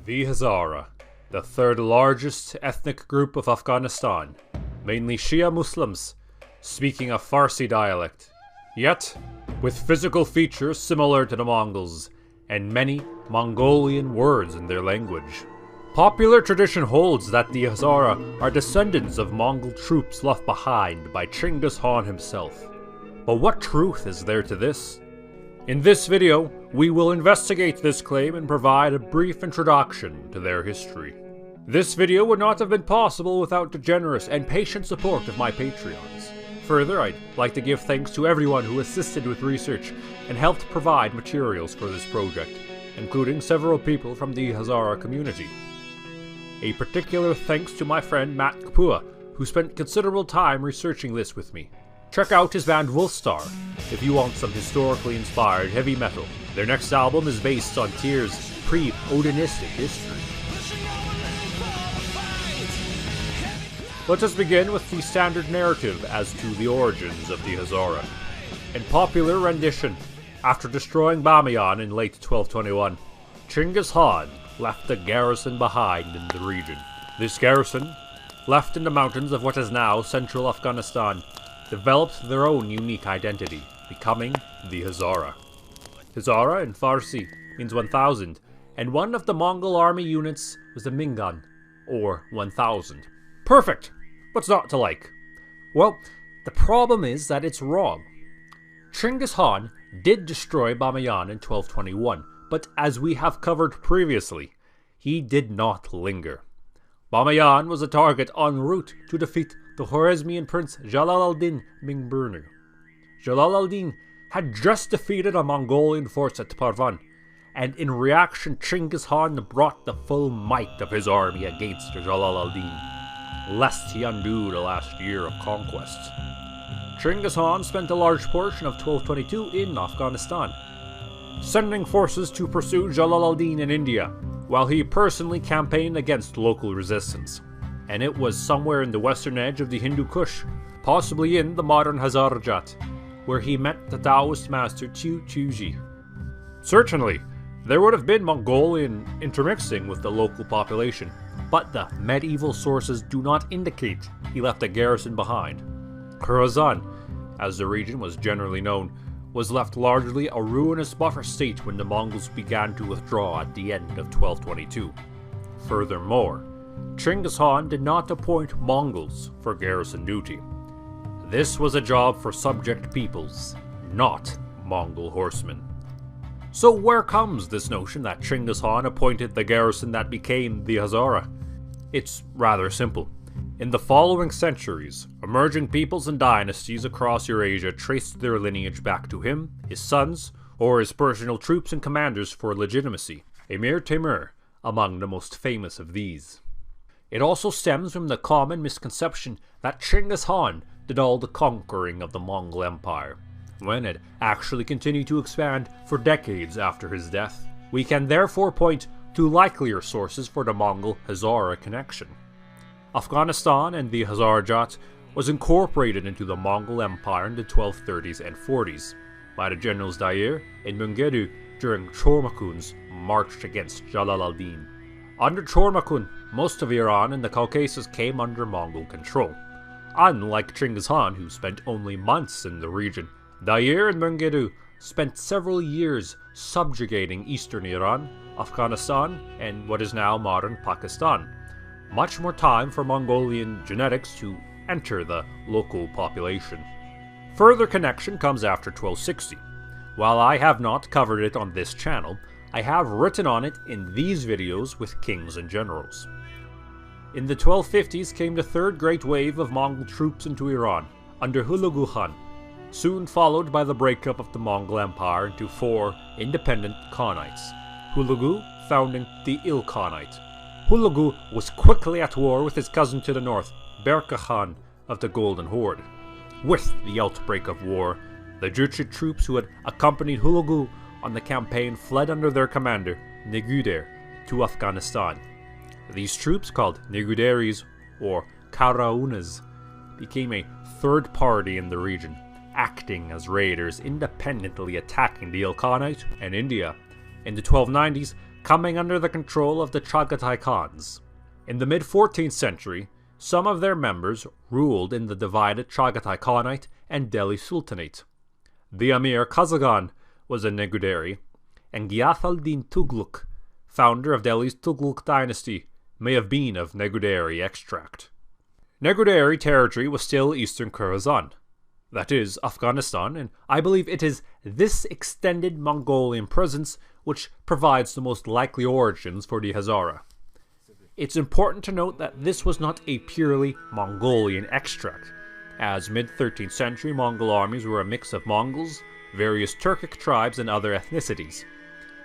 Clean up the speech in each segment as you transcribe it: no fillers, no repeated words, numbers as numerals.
The Hazara, the third largest ethnic group of Afghanistan, mainly Shia Muslims, speaking a Farsi dialect, yet with physical features similar to the Mongols, and many Mongolian words in their language. Popular tradition holds that the Hazara are descendants of Mongol troops left behind by Chinggis Khan himself. But what truth is there to this? In this video, we will investigate this claim and provide a brief introduction to their history. This video would not have been possible without the generous and patient support of my Patreons. Further, I'd like to give thanks to everyone who assisted with research and helped provide materials for this project, including several people from the Hazara community. A particular thanks to my friend Matt Kapua, who spent considerable time researching this with me. Check out his band Wolfstar if you want some historically inspired heavy metal. Their next album is based on Tyr's pre-Odinistic history. Let us begin with the standard narrative as to the origins of the Hazara. In popular rendition, after destroying Bamiyan in late 1221, Chinggis Khan left a garrison behind in the region. This garrison, left in the mountains of what is now central Afghanistan, developed their own unique identity, becoming the Hazara. Hazara in Farsi means 1000, and one of the Mongol army units was the Mingan, or 1000. Perfect! What's not to like? Well, the problem is that it's wrong. Chinggis Khan did destroy Bamiyan in 1221, but as we have covered previously, he did not linger. Bamiyan was a target en route to defeat the Khwarezmian prince Jalal al-Din Mingburnu. Jalal al-Din had just defeated a Mongolian force at Parvan, and in reaction Chinggis Khan brought the full might of his army against Jalal al-Din, lest he undo the last year of conquests. Chinggis Khan spent a large portion of 1222 in Afghanistan, sending forces to pursue Jalal al-Din in India, while he personally campaigned against local resistance. And it was somewhere in the western edge of the Hindu Kush, possibly in the modern Hazarajat, where he met the Taoist master Chuji. Certainly, there would have been Mongolian intermixing with the local population, but the medieval sources do not indicate he left a garrison behind. Khorasan, as the region was generally known, was left largely a ruinous buffer state when the Mongols began to withdraw at the end of 1222. Furthermore, Chinggis Khan did not appoint Mongols for garrison duty. This was a job for subject peoples, not Mongol horsemen. So where comes this notion that Chinggis Khan appointed the garrison that became the Hazara? It's rather simple. In the following centuries, emerging peoples and dynasties across Eurasia traced their lineage back to him, his sons, or his personal troops and commanders for legitimacy, Emir Timur among the most famous of these. It also stems from the common misconception that Chinggis Khan did all the conquering of the Mongol Empire, when it actually continued to expand for decades after his death. We can therefore point to likelier sources for the Mongol-Hazara connection. Afghanistan and the Hazarajat was incorporated into the Mongol Empire in the 1230s and 40s by the generals Dair and Munggedu during Chormakun's march against Jalal al-Din. Under Chormakun, most of Iran and the Caucasus came under Mongol control. Unlike Chinggis Khan, who spent only months in the region, Dair and Munggedu spent several years subjugating eastern Iran, Afghanistan, and what is now modern Pakistan. Much more time for Mongolian genetics to enter the local population. Further connection comes after 1260. While I have not covered it on this channel, I have written on it in these videos with kings and generals. In the 1250s came the third great wave of Mongol troops into Iran, under Hulagu Khan, soon followed by the breakup of the Mongol Empire into 4 independent Khanates, Hulagu founding the Il Khanate. Hulagu was quickly at war with his cousin to the north, Berka Khan of the Golden Horde. With the outbreak of war, the Jurchid troops who had accompanied Hulagu on the campaign fled under their commander, Neguder, to Afghanistan. These troops, called Neguderis or Karaunas, became a third party in the region, acting as raiders independently attacking the Ilkhanate and India. In the 1290s, coming under the control of the Chagatai Khans. In the mid-14th century, some of their members ruled in the divided Chagatai Khanate and Delhi Sultanate. The Amir Kazagan was a Neguderi, and Ghiyath al-Din Tughlaq, founder of Delhi's Tughlaq dynasty, may have been of Neguderi extract. Neguderi territory was still eastern Khorasan, that is, Afghanistan, and I believe it is this extended Mongolian presence which provides the most likely origins for the Hazara. It's important to note that this was not a purely Mongolian extract, as mid-13th century Mongol armies were a mix of Mongols, various Turkic tribes, and other ethnicities,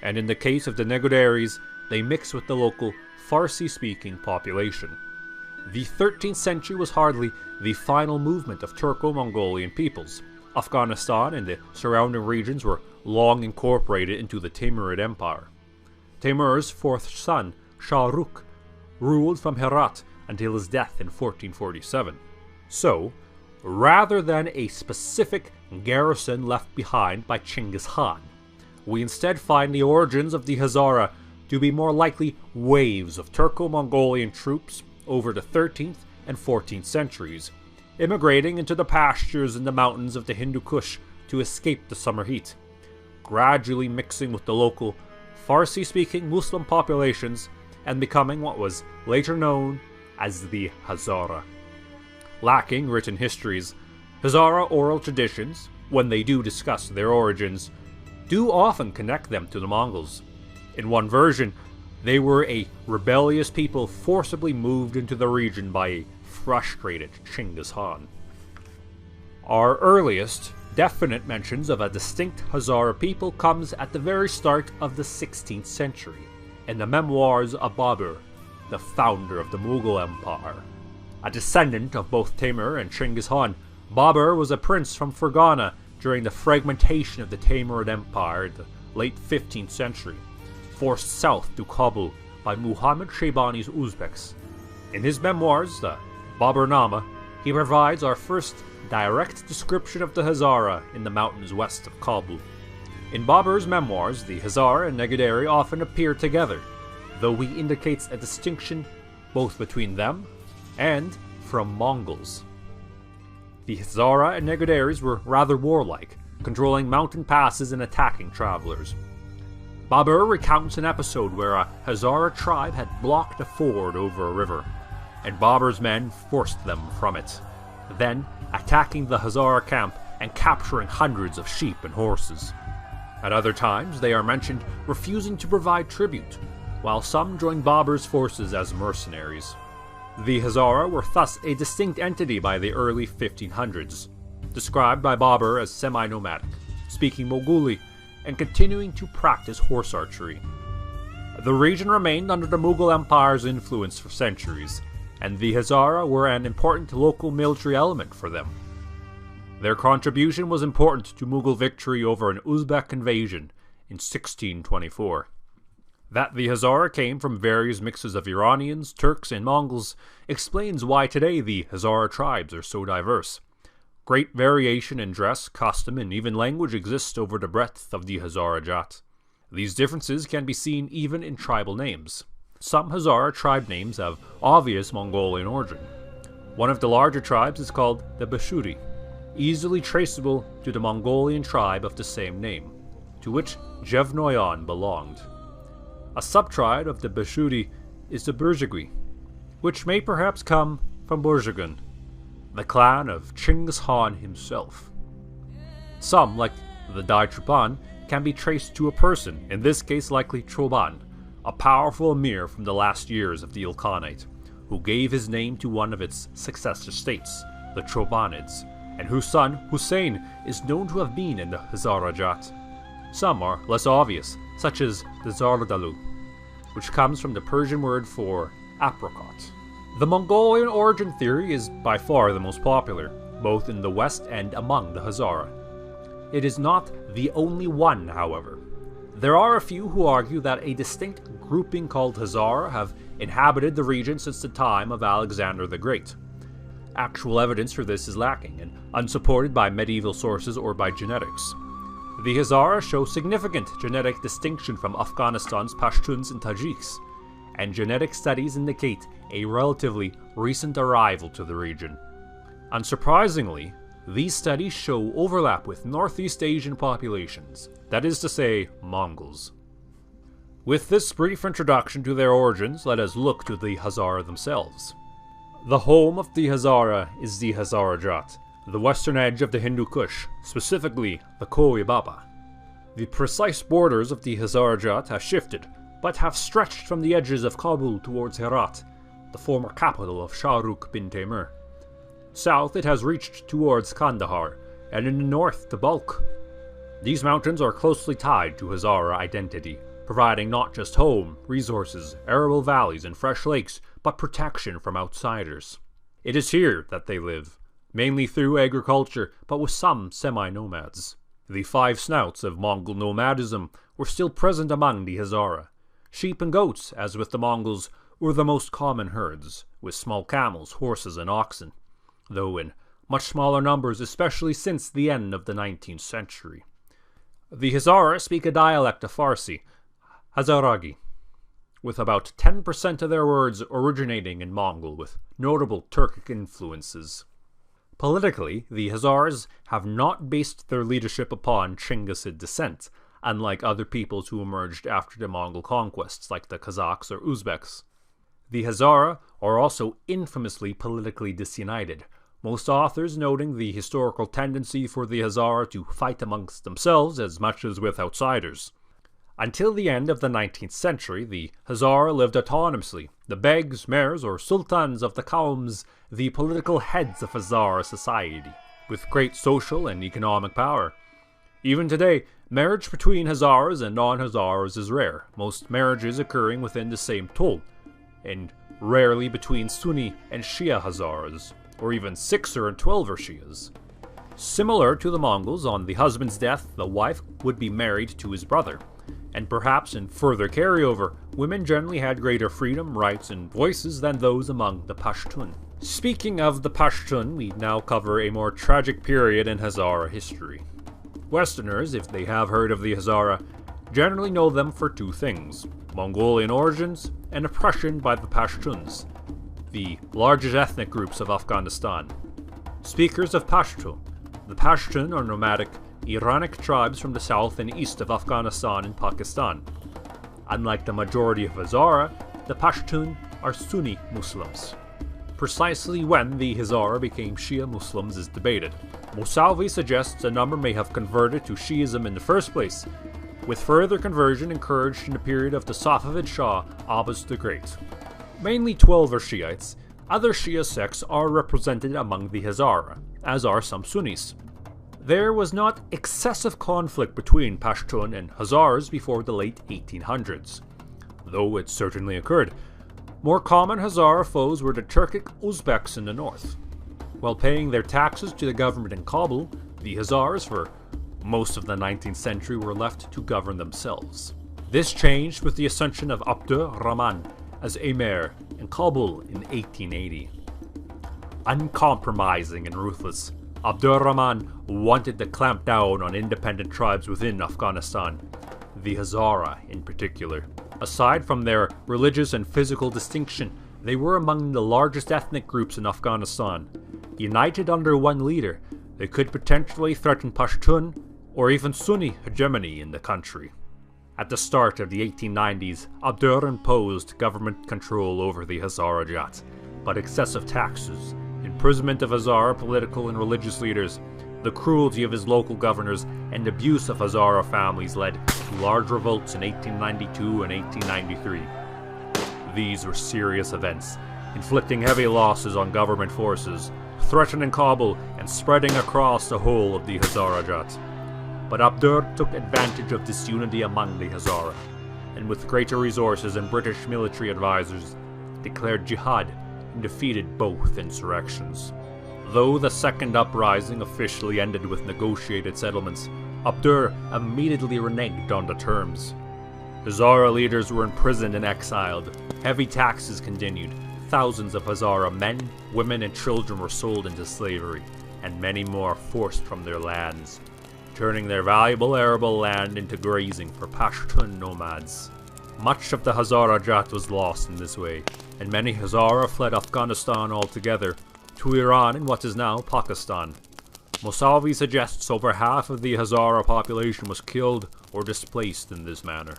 and in the case of the Neguderis, they mixed with the local Farsi-speaking population. The 13th century was hardly the final movement of Turco-Mongolian peoples. Afghanistan and the surrounding regions were long incorporated into the Timurid Empire. Timur's fourth son, Shah Rukh, ruled from Herat until his death in 1447. So, rather than a specific garrison left behind by Chinggis Khan, we instead find the origins of the Hazara to be more likely waves of Turco-Mongolian troops over the 13th and 14th centuries, immigrating into the pastures in the mountains of the Hindu Kush to escape the summer heat, gradually mixing with the local Farsi-speaking Muslim populations and becoming what was later known as the Hazara. Lacking written histories, Hazara oral traditions, when they do discuss their origins, do often connect them to the Mongols. In one version, they were a rebellious people forcibly moved into the region by a frustrated Chinggis Khan. Our earliest definite mentions of a distinct Hazara people comes at the very start of the 16th century, in the memoirs of Babur, the founder of the Mughal Empire. A descendant of both Timur and Chinggis Khan, Babur was a prince from Fergana during the fragmentation of the Timurid Empire in the late 15th century, forced south to Kabul by Muhammad Shaybani's Uzbeks. In his memoirs, the Baburnama, he provides our first direct description of the Hazara in the mountains west of Kabul. In Babur's memoirs, the Hazara and Neguderi often appear together, though he indicates a distinction both between them and from Mongols. The Hazara and Neguderis were rather warlike, controlling mountain passes and attacking travelers. Babur recounts an episode where a Hazara tribe had blocked a ford over a river, and Babur's men forced them from it, then attacking the Hazara camp and capturing hundreds of sheep and horses. At other times, they are mentioned refusing to provide tribute, while some joined Babur's forces as mercenaries. The Hazara were thus a distinct entity by the early 1500s, described by Babur as semi-nomadic, speaking Moguli, and continuing to practice horse archery. The region remained under the Mughal Empire's influence for centuries, and the Hazara were an important local military element for them. Their contribution was important to Mughal victory over an Uzbek invasion in 1624. That the Hazara came from various mixes of Iranians, Turks, and Mongols explains why today the Hazara tribes are so diverse. Great variation in dress, custom, and even language exists over the breadth of the Hazara Jat. These differences can be seen even in tribal names. Some Hazara tribe names have obvious Mongolian origin. One of the larger tribes is called the Bashuri, easily traceable to the Mongolian tribe of the same name, to which Jevnoyan belonged. A subtribe of the Bashuri is the Burzhagui, which may perhaps come from Burzhagan, the clan of Chinggis Khan himself. Some, like the Dai Chupan, can be traced to a person, in this case likely Choban, a powerful emir from the last years of the Ilkhanate, who gave his name to one of its successor states, the Chobanids, and whose son, Hussein, is known to have been in the Hazara Jat. Some are less obvious, such as the Zardalu, which comes from the Persian word for apricot. The Mongolian origin theory is by far the most popular, both in the West and among the Hazara. It is not the only one, however. There are a few who argue that a distinct grouping called Hazara have inhabited the region since the time of Alexander the Great. Actual evidence for this is lacking and unsupported by medieval sources or by genetics. The Hazara show significant genetic distinction from Afghanistan's Pashtuns and Tajiks, and genetic studies indicate a relatively recent arrival to the region. Unsurprisingly, these studies show overlap with Northeast Asian populations, that is to say, Mongols. With this brief introduction to their origins, let us look to the Hazara themselves. The home of the Hazara is the Hazarajat, the western edge of the Hindu Kush, specifically the Koi Baba. The precise borders of the Hazarajat have shifted, but have stretched from the edges of Kabul towards Herat, the former capital of Shah Rukh bin Taimur. South it has reached towards Kandahar, and in the north to Balkh. These mountains are closely tied to Hazara identity, providing not just home, resources, arable valleys, and fresh lakes, but protection from outsiders. It is here that they live, mainly through agriculture, but with some semi-nomads. The five snouts of Mongol nomadism were still present among the Hazara. Sheep and goats, as with the Mongols, were the most common herds, with small camels, horses, and oxen, though in much smaller numbers, especially since the end of the 19th century. The Hazara speak a dialect of Farsi, Hazaragi, with about 10% of their words originating in Mongol, with notable Turkic influences. Politically, the Hazars have not based their leadership upon Chinggis descent, unlike other peoples who emerged after the Mongol conquests, like the Kazakhs or Uzbeks. The Hazara are also infamously politically disunited, most authors noting the historical tendency for the Hazara to fight amongst themselves as much as with outsiders. Until the end of the 19th century, the Hazara lived autonomously, the begs, mayors, or sultans of the Qawms, the political heads of Hazara society, with great social and economic power. Even today, marriage between Hazaras and non-Hazaras is rare, most marriages occurring within the same toll, and rarely between Sunni and Shia Hazaras, or even 6er and 12er Shias. Similar to the Mongols, on the husband's death, the wife would be married to his brother, and perhaps in further carryover, women generally had greater freedom, rights, and voices than those among the Pashtun. Speaking of the Pashtun, we now cover a more tragic period in Hazara history. Westerners, if they have heard of the Hazara, generally know them for two things: Mongolian origins and oppression by the Pashtuns, the largest ethnic groups of Afghanistan. Speakers of Pashto, the Pashtun are nomadic Iranic tribes from the south and east of Afghanistan and Pakistan. Unlike the majority of Hazara, the Pashtun are Sunni Muslims. Precisely when the Hazara became Shia Muslims is debated. Mousavi suggests a number may have converted to Shiism in the first place, with further conversion encouraged in the period of the Safavid Shah Abbas the Great. Mainly 12er Shiites, other Shia sects are represented among the Hazara, as are some Sunnis. There was not excessive conflict between Pashtun and Hazars before the late 1800s, though it certainly occurred. More common Hazara foes were the Turkic Uzbeks in the north. While paying their taxes to the government in Kabul, the Hazars for most of the 19th century were left to govern themselves. This changed with the ascension of Abdur Rahman as Emir in Kabul in 1880. Uncompromising and ruthless, Abdur Rahman wanted to clamp down on independent tribes within Afghanistan, the Hazara in particular. Aside from their religious and physical distinction, they were among the largest ethnic groups in Afghanistan. United under one leader, they could potentially threaten Pashtun or even Sunni hegemony in the country. At the start of the 1890s, Abdur imposed government control over the Hazarajat, but excessive taxes, imprisonment of Hazara political and religious leaders, the cruelty of his local governors, and abuse of Hazara families led to large revolts in 1892 and 1893. These were serious events, inflicting heavy losses on government forces, threatening Kabul and spreading across the whole of the Hazarajat. But Abdur took advantage of disunity among the Hazara, and with greater resources and British military advisors, declared jihad and defeated both insurrections. Though the second uprising officially ended with negotiated settlements, Abdur immediately reneged on the terms. Hazara leaders were imprisoned and exiled, heavy taxes continued, thousands of Hazara men, women, and children were sold into slavery, and many more forced from their lands. turning their valuable arable land into grazing for Pashtun nomads. Much of the Hazara Jat was lost in this way, and many Hazara fled Afghanistan altogether, to Iran and what is now Pakistan. Mousavi suggests over half of the Hazara population was killed or displaced in this manner.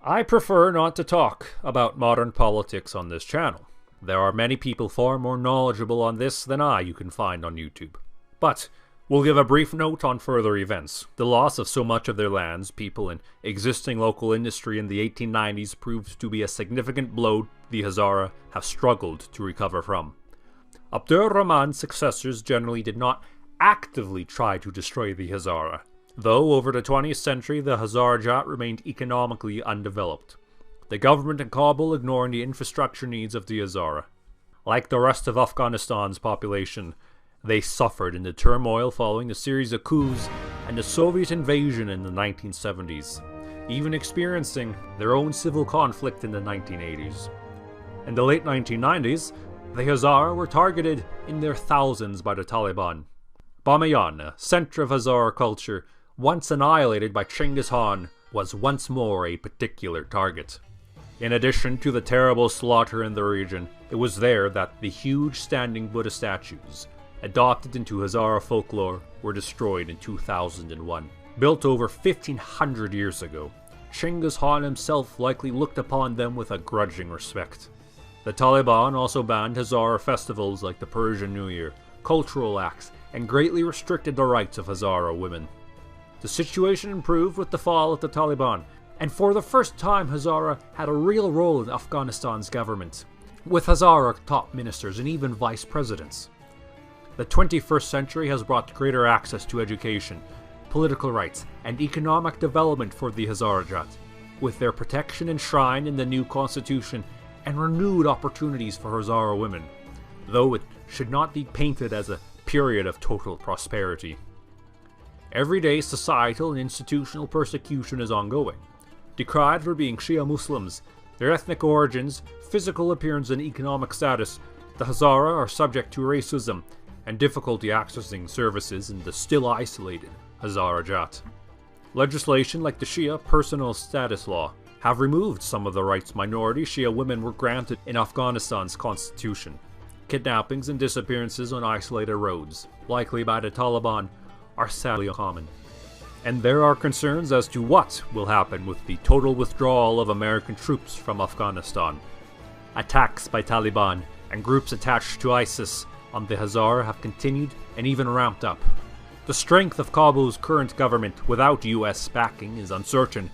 I prefer not to talk about modern politics on this channel. There are many people far more knowledgeable on this than you can find on YouTube. But we'll give a brief note on further events. The loss of so much of their lands, people, and existing local industry in the 1890s proved to be a significant blow the Hazara have struggled to recover from. Abdur Rahman's successors generally did not actively try to destroy the Hazara, though over the 20th century the Hazara Jat remained economically undeveloped, the government in Kabul ignoring the infrastructure needs of the Hazara. Like the rest of Afghanistan's population, they suffered in the turmoil following a series of coups and the Soviet invasion in the 1970s, even experiencing their own civil conflict in the 1980s. In the late 1990s, the Hazara were targeted in their thousands by the Taliban. Bamiyan, a center of Hazara culture, once annihilated by Chinggis Khan, was once more a particular target. In addition to the terrible slaughter in the region, it was there that the huge standing Buddha statues, adopted into Hazara folklore, were destroyed in 2001. Built over 1500 years ago, Chinggis Khan himself likely looked upon them with a grudging respect. The Taliban also banned Hazara festivals like the Persian New Year, cultural acts, and greatly restricted the rights of Hazara women. The situation improved with the fall of the Taliban, and for the first time Hazara had a real role in Afghanistan's government, with Hazara top ministers and even vice presidents. The 21st century has brought greater access to education, political rights, and economic development for the Hazara Jat, with their protection enshrined in the new constitution and renewed opportunities for Hazara women, though it should not be painted as a period of total prosperity. Everyday societal and institutional persecution is ongoing. Decried for being Shia Muslims, their ethnic origins, physical appearance, and economic status, the Hazara are subject to racism and difficulty accessing services in the still isolated Hazara Jat. Legislation like the Shia Personal Status Law have removed some of the rights minority Shia women were granted in Afghanistan's constitution. Kidnappings and disappearances on isolated roads, likely by the Taliban, are sadly common. And there are concerns as to what will happen with the total withdrawal of American troops from Afghanistan. Attacks by Taliban and groups attached to ISIS on the Hazara have continued and even ramped up. The strength of Kabul's current government without US backing is uncertain,